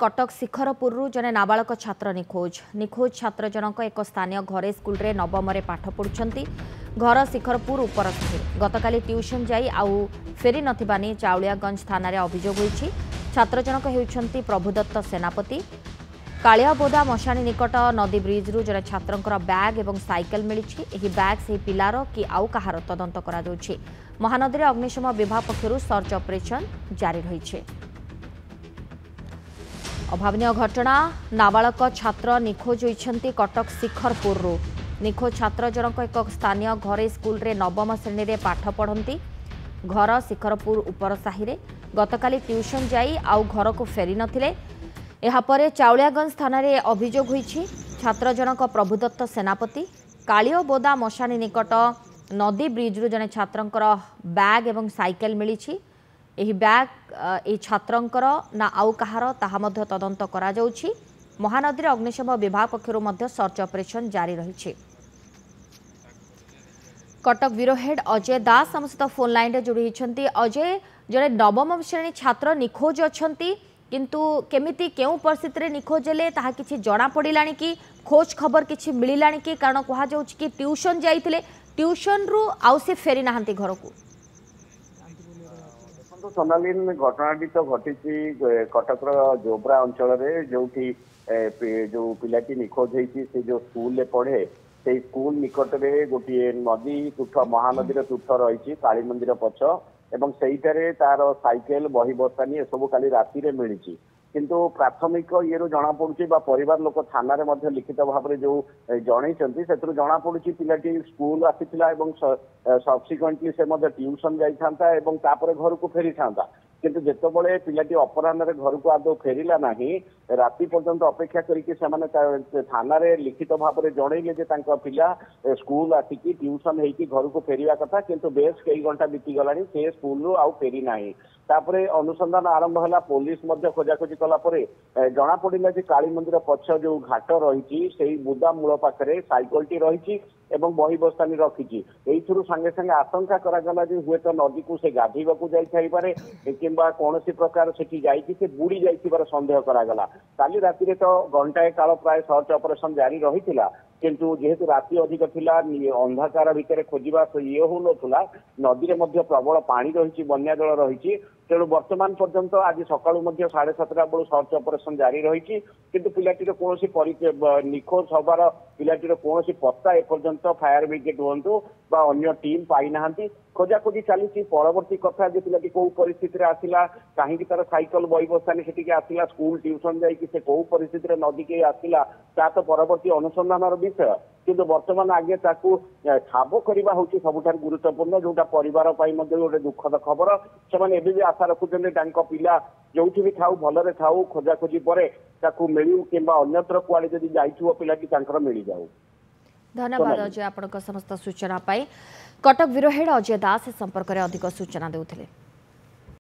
कटक शिखरपुर जने नाबालक छात्र निखोज छात्र जनक एक स्थानीय घरे स्कूल रे नवम पाठ पढ़ुंट घर शिखरपुर उपरस्थे गतकाली ट्यूशन जाई आउ फेरी नथिबानी चाउलियागंज थाना रे अभियोग होईछि। छात्र जनक हेउछंती प्रभुदत्त सेनापति। कालियाबोदा मशाणी निकट नदी ब्रिज रु जने छात्रंकर बैग एवं साइकेल मिलिछि। एही बैग से पिलार कि आउ कहार तदंत करा जाउछि। महानदी रे अग्निशम विभाग पक्षरु सर्च ऑपरेशन जारी रहिछि। अभावनीय घटना नाबालक छात्र निखोज होइछंती कटक शिखरपुर निखोज छात्र जनक एक स्थानीय घरे स्कूल रे नवम श्रेणी रे पाठ पढ़ंती। घर शिखरपुर उपर साहि रे गतकाली ट्यूशन जाई आउ घर को फेरी नथिले। एहापरे चाउलियागंज थाना रे अभियोग होइछि। छात्र जनक प्रभुदत्त सेनापति। कालियाबोदा मशाणी निकट नदी ब्रिज रु जने छात्रंकर बैग एवं साइकेल मिलिछि। एही बैग ए छात्रंकर ना आउ कहार ताहा मध्य तदंत करा जाउछि। महानदी रे अग्निशम विभाग पक्षरु मध्य सर्च ऑपरेशन जारी रहिछि। कटक ब्यूरो हेड अजय दास आम सहित फोन लाइन रे जोड़ी होइछंती। अजय, जड़े नवम श्रेणी छात्र निखोज अछंती किंतु केमिति केउ परिस्थिति रे निखोज हेले ताहा किछि जणा पड़िलानी कि खोज खबर किछि मिलिलानी कि कारण कहा जाउछि कि ट्यूशन जाइथिले ट्यूशन रु आउ से फेरी नाहंती घर को। सोनालीन घटनाटी तो घटी कटक जोब्रा अंचल जो पिलाटी निखोज होती से जो स्कूल पढ़े से स्कूल निकट में गोटे नदी तुठ महानदी तुठ रही काली मंदिर पछ एवं सहीटारे तार साइकेल बही बस्तानी ए सब काली राति रे मिली किंतु प्राथमिक ये जना पड़ुछि परिवार लोक थाना रे मध्य लिखित भाव में जो जनईचंती से जना पड़ुछि पिलाटी स्कूल आसीथिला एवं सब्सिक्वेंटली से मध्य ट्यूशन जाइथांता एवं तापर घर को फेरी थांता किंतु जेतबळे पिलाटी अपराह्न रे घर को आदौ फेरिला नाही राति पर्यंत अपेक्षा करिकि सेमाने थाना रे लिखित भाव में जनइले जे तांका पिला स्कूल आसिकी ट्यूशन हेकी घर को फेरिया कथा किंतु बेस कई घंटा बीती गलानी से स्कूल रु आउ फेरी नाही। तापरे अनुसंधान आरंभ है पुलिस खोजाखोजी कला जना पड़ा कि काली मंदिर पछ जो घाट रही बुदा मूल पाखे साइकेल टी रही एवं बही बस्तानी रखी सांगे सांगे आशंका करागला हुए तो नदी को से गाधोवा जापे कि कौन प्रकार से बुड़ी जाइबार सन्देह करागला। काली राति तो घंटाए काल प्राय सर्च ऑपरेशन जारी रही किंतु जेहेतु राति अधिक थिला अंधाकार भितर खोजा ये हो ना नदी में प्रबल पानी रही बन्या जल रही तेणु वर्तमान पर्यंत आज सका 7:30 बेलू सर्च ऑपरेशन जारी रही किंतु पिलाटीर कौन निखोज हबार पिलाटीर कौन पत्ता एपर्यंत फायर ब्रिगेड हूँ अन्य टीम पाई ना खोजाखोजी चली परवर्ती कथा जे पिलाटी कौ परिस्थिति आसला कहीं तार साइकेल बही बस्तानी से आसला स्कूल ट्यूशन जाकि कौ परिस्थिति नदी के आसला ता तो परवर्ती अनुसंधान विषय किंतु वर्तमान आगे ताकू ठाब करवा हूँ सबुठार गुरुत्वपूर्ण जोटा परिवार गोटे दुखद खबर से आशा रखुच्च पिला जो भी थाऊ भलरे थाऊ खोजाखोजी पर मिलू कि अन्यत्र कुआड़े जदि जाइथिबो पिलाटी मिल जाऊ। धन्यवाद अजय, आपनका समस्त सूचना पाई। कटक ब्यूरो हेड अजय दास संपर्क में अधिक सूचना देउथिले।